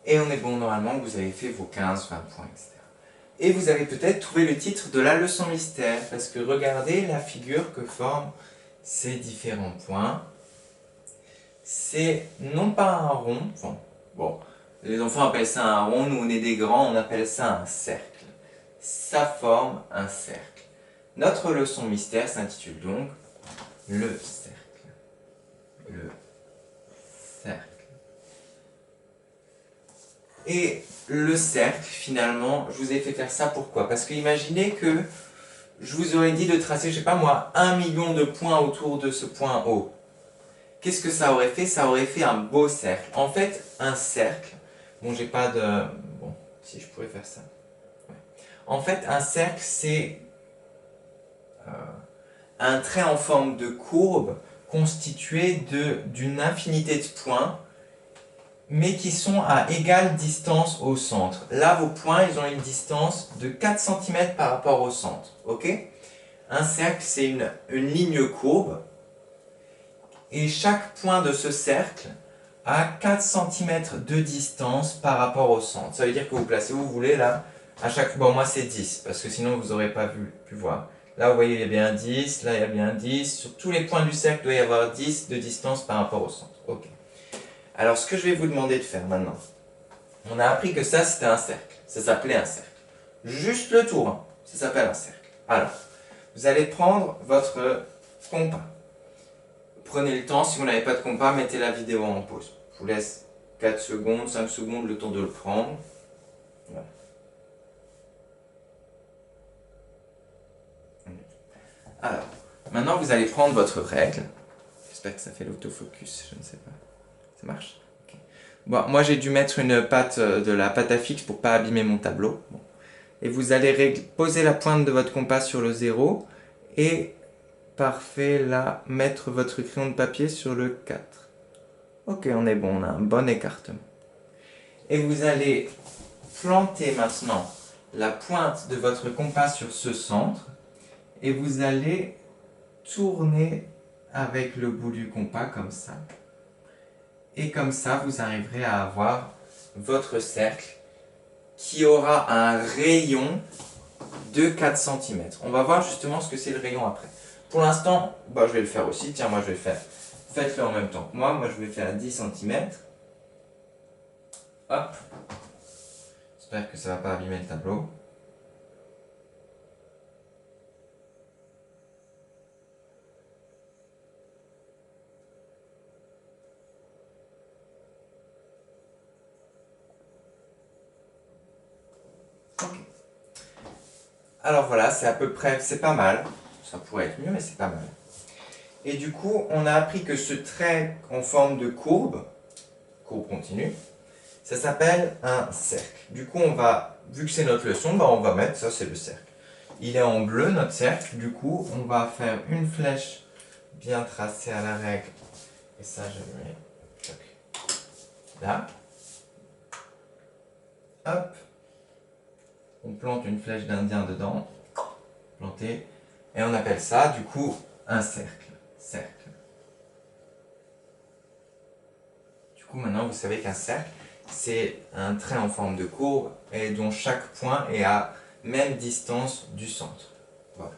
Et on est bon normalement, vous avez fait vos 15, 20 points, etc. Et vous avez peut-être trouvé le titre de la leçon mystère, parce que regardez la figure que forment ces différents points. C'est non pas un rond, enfin, bon, les enfants appellent ça un rond, nous on est des grands, on appelle ça un cercle. Ça forme un cercle. Notre leçon mystère s'intitule donc le cercle. Le cercle. Et le cercle, finalement, je vous ai fait faire ça pourquoi? Parce que imaginez que je vous aurais dit de tracer, je sais pas moi, 1 million de points autour de ce point O. Qu'est-ce que ça aurait fait? Ça aurait fait un beau cercle. En fait, un cercle, bon, j'ai pas de... Bon, si je pourrais faire ça. Ouais. En fait, un cercle, c'est un trait en forme de courbe constitué d'une infinité de points, mais qui sont à égale distance au centre. Là, vos points, ils ont une distance de 4 cm par rapport au centre. Ok? Un cercle, c'est une ligne courbe, et chaque point de ce cercle a 4 cm de distance par rapport au centre. Ça veut dire que vous placez où vous voulez, là, à chaque... Bon, moi, c'est 10, parce que sinon, vous n'aurez pas pu voir. Là, vous voyez, il y a bien 10, là, il y a bien 10. Sur tous les points du cercle, il doit y avoir 10 de distance par rapport au centre. Ok. Alors, ce que je vais vous demander de faire maintenant, on a appris que ça, c'était un cercle. Ça s'appelait un cercle. Juste le tour, hein, ça s'appelle un cercle. Alors, vous allez prendre votre compas. Prenez le temps, si vous n'avez pas de compas, mettez la vidéo en pause. Je vous laisse 4 secondes, 5 secondes, le temps de le prendre. Voilà. Alors, maintenant vous allez prendre votre règle. J'espère que ça fait l'autofocus, je ne sais pas. Ça marche? Okay. Bon, moi j'ai dû mettre de la pâte à fixe pour ne pas abîmer mon tableau. Bon. Et vous allez poser la pointe de votre compas sur le 0 et, parfait, là, mettre votre crayon de papier sur le 4. Ok, on est bon, on a un bon écartement. Et vous allez planter maintenant la pointe de votre compas sur ce centre et vous allez tourner avec le bout du compas comme ça. Et comme ça, vous arriverez à avoir votre cercle qui aura un rayon de 4 cm. On va voir justement ce que c'est le rayon après. Pour l'instant, bah, je vais le faire aussi. Tiens, moi je vais le faire. Faites-le en même temps que moi. Moi je vais faire 10 cm. Hop. J'espère que ça ne va pas abîmer le tableau. Ok. Alors voilà, c'est à peu près, c'est pas mal. Ça pourrait être mieux, mais c'est pas mal. Et du coup, on a appris que ce trait en forme de courbe continue, ça s'appelle un cercle. Du coup, vu que c'est notre leçon, bah on va mettre, ça c'est le cercle. Il est en bleu, notre cercle. Du coup, on va faire une flèche bien tracée à la règle. Et ça, je le mets là. Hop. On plante une flèche d'Indien dedans. Planter. Et on appelle ça, du coup, un cercle. Cercle. Du coup, maintenant, vous savez qu'un cercle, c'est un trait en forme de courbe et dont chaque point est à même distance du centre. Voilà.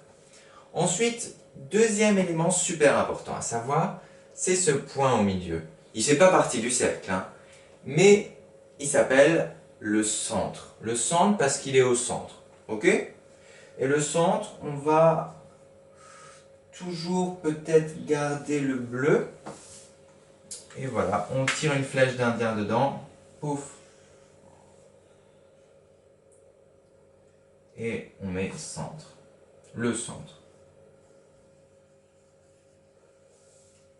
Ensuite, deuxième élément super important à savoir, c'est ce point au milieu. Il ne fait pas partie du cercle, hein, mais il s'appelle le centre. Le centre parce qu'il est au centre. Ok? Et le centre, on va toujours peut-être garder le bleu. Et voilà, on tire une flèche d'Indien dedans. Pouf. Et on met centre. Le centre.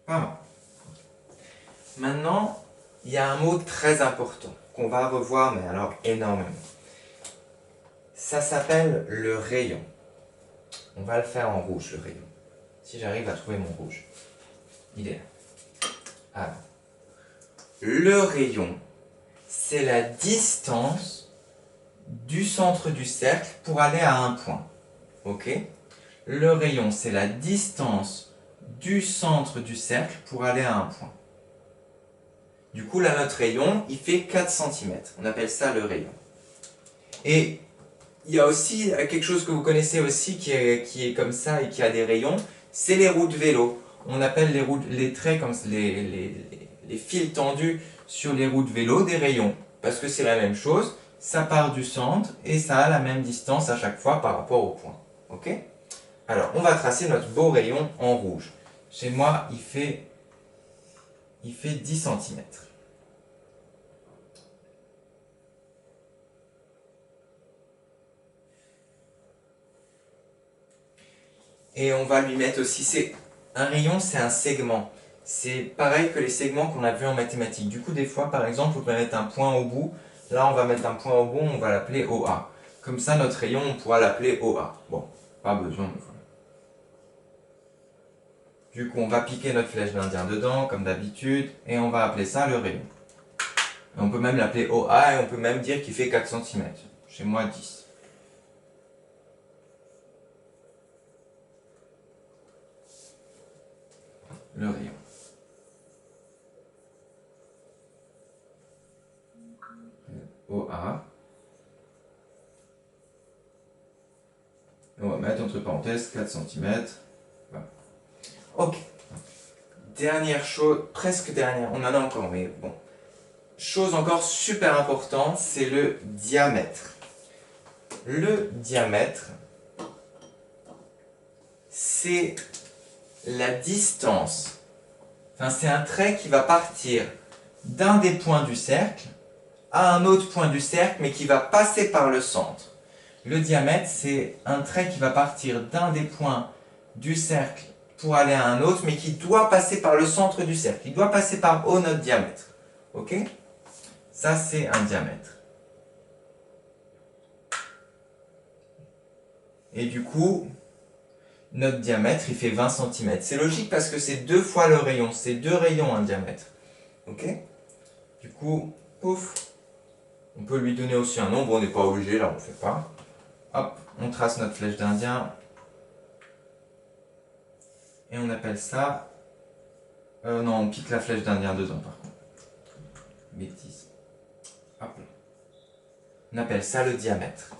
Pas mal. Maintenant, il y a un mot très important qu'on va revoir, mais alors énormément. Ça s'appelle le rayon. On va le faire en rouge, le rayon. Si j'arrive à trouver mon rouge. Il est là. Alors, le rayon, c'est la distance du centre du cercle pour aller à un point. Ok? Le rayon, c'est la distance du centre du cercle pour aller à un point. Du coup, là, notre rayon, il fait 4 cm. On appelle ça le rayon. Et il y a aussi quelque chose que vous connaissez aussi qui est comme ça et qui a des rayons, c'est les roues de vélo. On appelle les traits comme les fils tendus sur les roues de vélo des rayons. Parce que c'est la même chose, ça part du centre et ça a la même distance à chaque fois par rapport au point. Ok? Alors, on va tracer notre beau rayon en rouge. Chez moi, il fait 10 cm. Et on va lui mettre aussi, un rayon, c'est un segment. C'est pareil que les segments qu'on a vus en mathématiques. Du coup, des fois, par exemple, on peut mettre un point au bout. Là, on va mettre un point au bout, on va l'appeler OA. Comme ça, notre rayon, on pourra l'appeler OA. Bon, pas besoin de voilà. Du coup, on va piquer notre flèche d'Indien dedans, comme d'habitude, et on va appeler ça le rayon. Et on peut même l'appeler OA, et on peut même dire qu'il fait 4 cm. Chez moi, 10. Le rayon. OA. On va mettre entre parenthèses 4 cm. Voilà. Ok. Dernière chose, presque dernière, on en a encore, mais bon. Chose encore super importante, c'est le diamètre. Le diamètre, c'est la distance. Enfin, c'est un trait qui va partir d'un des points du cercle à un autre point du cercle, mais qui va passer par le centre. Le diamètre, c'est un trait qui va partir d'un des points du cercle pour aller à un autre, mais qui doit passer par le centre du cercle. Il doit passer par O notre diamètre. Ok? Ça, c'est un diamètre. Et du coup, notre diamètre, il fait 20 cm. C'est logique parce que c'est 2 fois le rayon. C'est 2 rayons un diamètre. Ok? Du coup, pouf. On peut lui donner aussi un nombre. On n'est pas obligé, là, on ne fait pas. Hop, on trace notre flèche d'Indien. Et on appelle ça... non, on pique la flèche d'Indien dedans, par contre. Bêtise. Hop là. On appelle ça le diamètre.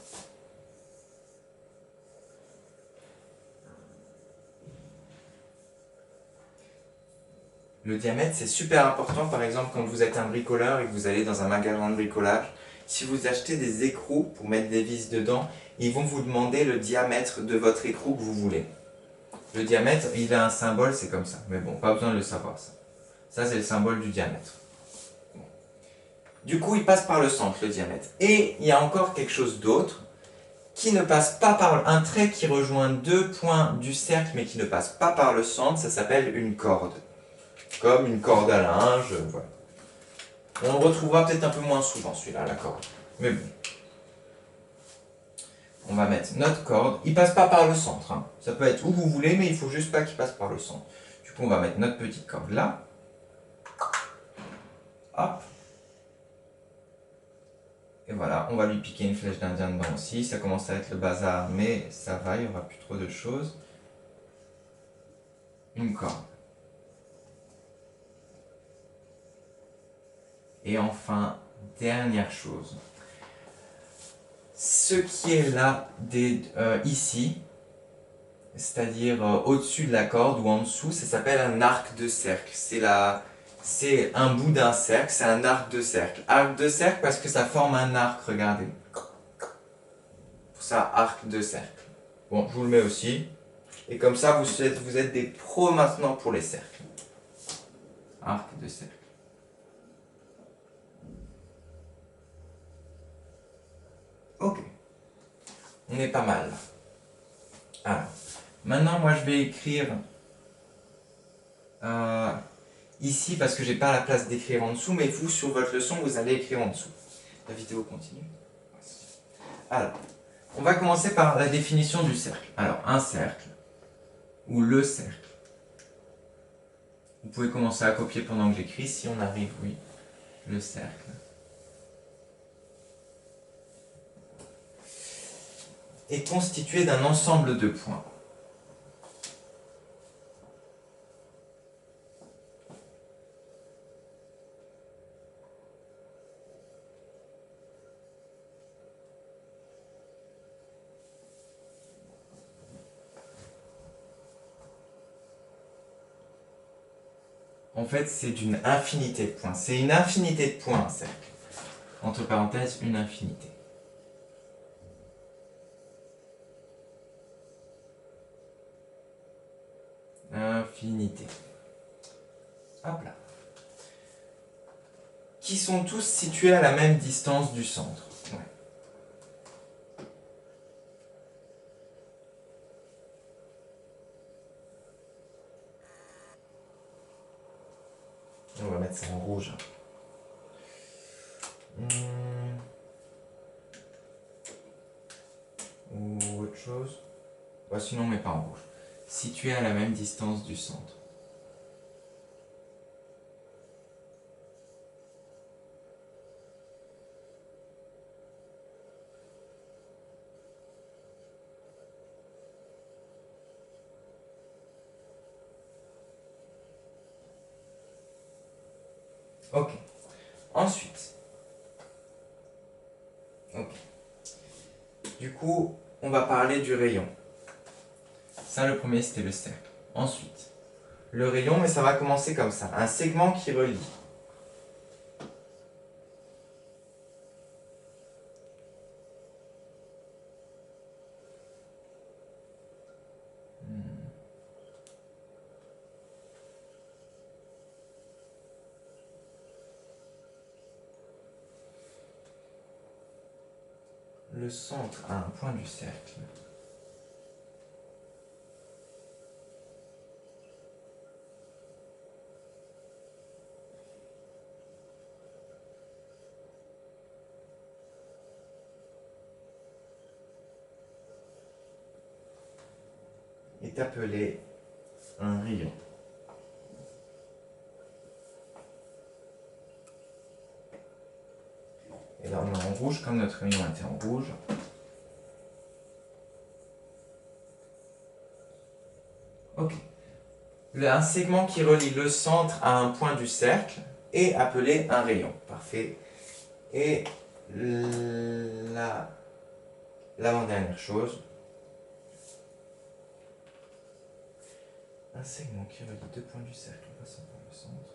Le diamètre, c'est super important, par exemple, quand vous êtes un bricoleur et que vous allez dans un magasin de bricolage. Si vous achetez des écrous pour mettre des vis dedans, ils vont vous demander le diamètre de votre écrou que vous voulez. Le diamètre, il a un symbole, c'est comme ça. Mais bon, pas besoin de le savoir, ça. Ça, c'est le symbole du diamètre. Bon. Du coup, il passe par le centre, le diamètre. Et il y a encore quelque chose d'autre qui ne passe pas par un trait qui rejoint 2 points du cercle, mais qui ne passe pas par le centre, ça s'appelle une corde. Comme une corde à linge, voilà. On le retrouvera peut-être un peu moins souvent, celui-là, la corde. Mais bon. On va mettre notre corde. Il ne passe pas par le centre. Hein. Ça peut être où vous voulez, mais il ne faut juste pas qu'il passe par le centre. Du coup, on va mettre notre petite corde là. Hop. Et voilà, on va lui piquer une flèche d'Indien dedans aussi. Ça commence à être le bazar, mais ça va, il n'y aura plus trop de choses. Une corde. Et enfin, dernière chose. Ce qui est là, ici, c'est-à-dire au-dessus de la corde ou en dessous, ça s'appelle un arc de cercle. C'est un bout d'un cercle, c'est un arc de cercle. Arc de cercle parce que ça forme un arc, regardez. Pour ça, arc de cercle. Bon, je vous le mets aussi. Et comme ça, vous êtes des pros maintenant pour les cercles. Arc de cercle. Ok. On est pas mal. Alors, maintenant, moi, je vais écrire ici parce que j'ai pas la place d'écrire en dessous, mais vous, sur votre leçon, vous allez écrire en dessous. La vidéo continue. Alors, on va commencer par la définition du cercle. Alors, un cercle, ou le cercle. Vous pouvez commencer à copier pendant que j'écris, si on arrive, oui. Le cercle est constitué d'un ensemble de points. en fait, c'est d'une infinité de points. C'est une infinité de points, un cercle. Entre parenthèses, une infinité. Infinité. Hop là. Qui sont tous situés à la même distance du centre. Ouais. On va mettre ça en rouge. Ou autre chose. Bah, sinon, on met pas en rouge. Situés à la même distance du centre. Ok. Ensuite. Ok. Du coup, on va parler du rayon. Ça, le premier, c'était le cercle. Ensuite, le rayon, mais ça va commencer comme ça. Un segment qui relie. Le centre à un point du cercle. Est appelé un rayon. Et là, on est en rouge, comme notre rayon était en rouge. Ok. Un segment qui relie le centre à un point du cercle est appelé un rayon. Parfait. Et l'avant-dernière chose, un segment qui relie deux points du cercle en passant par le centre.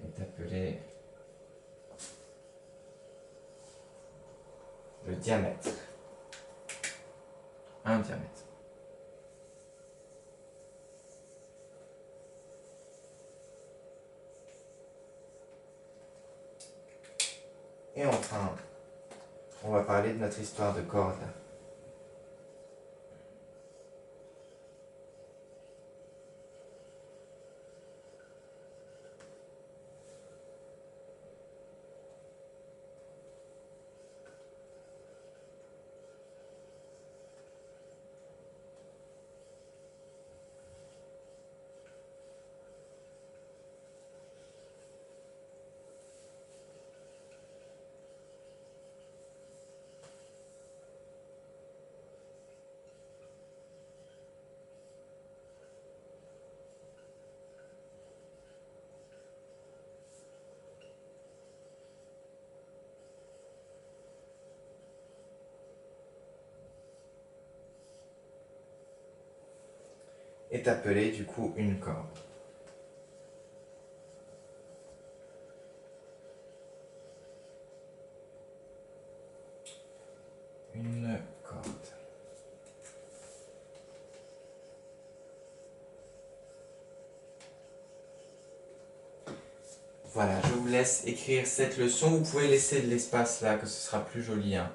Est appelé le diamètre. Un diamètre. Et enfin, on va parler de notre histoire de corde. Est appelé du coup une corde. Une corde. Voilà, je vous laisse écrire cette leçon. Vous pouvez laisser de l'espace là, que ce sera plus joli. Hein.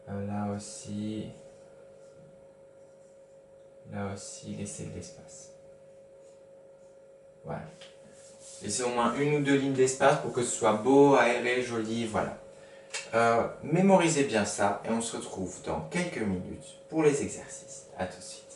Là aussi. Là aussi, laissez de l'espace. Voilà. Laissez au moins une ou deux lignes d'espace pour que ce soit beau, aéré, joli, voilà. Mémorisez bien ça et on se retrouve dans quelques minutes pour les exercices. À tout de suite.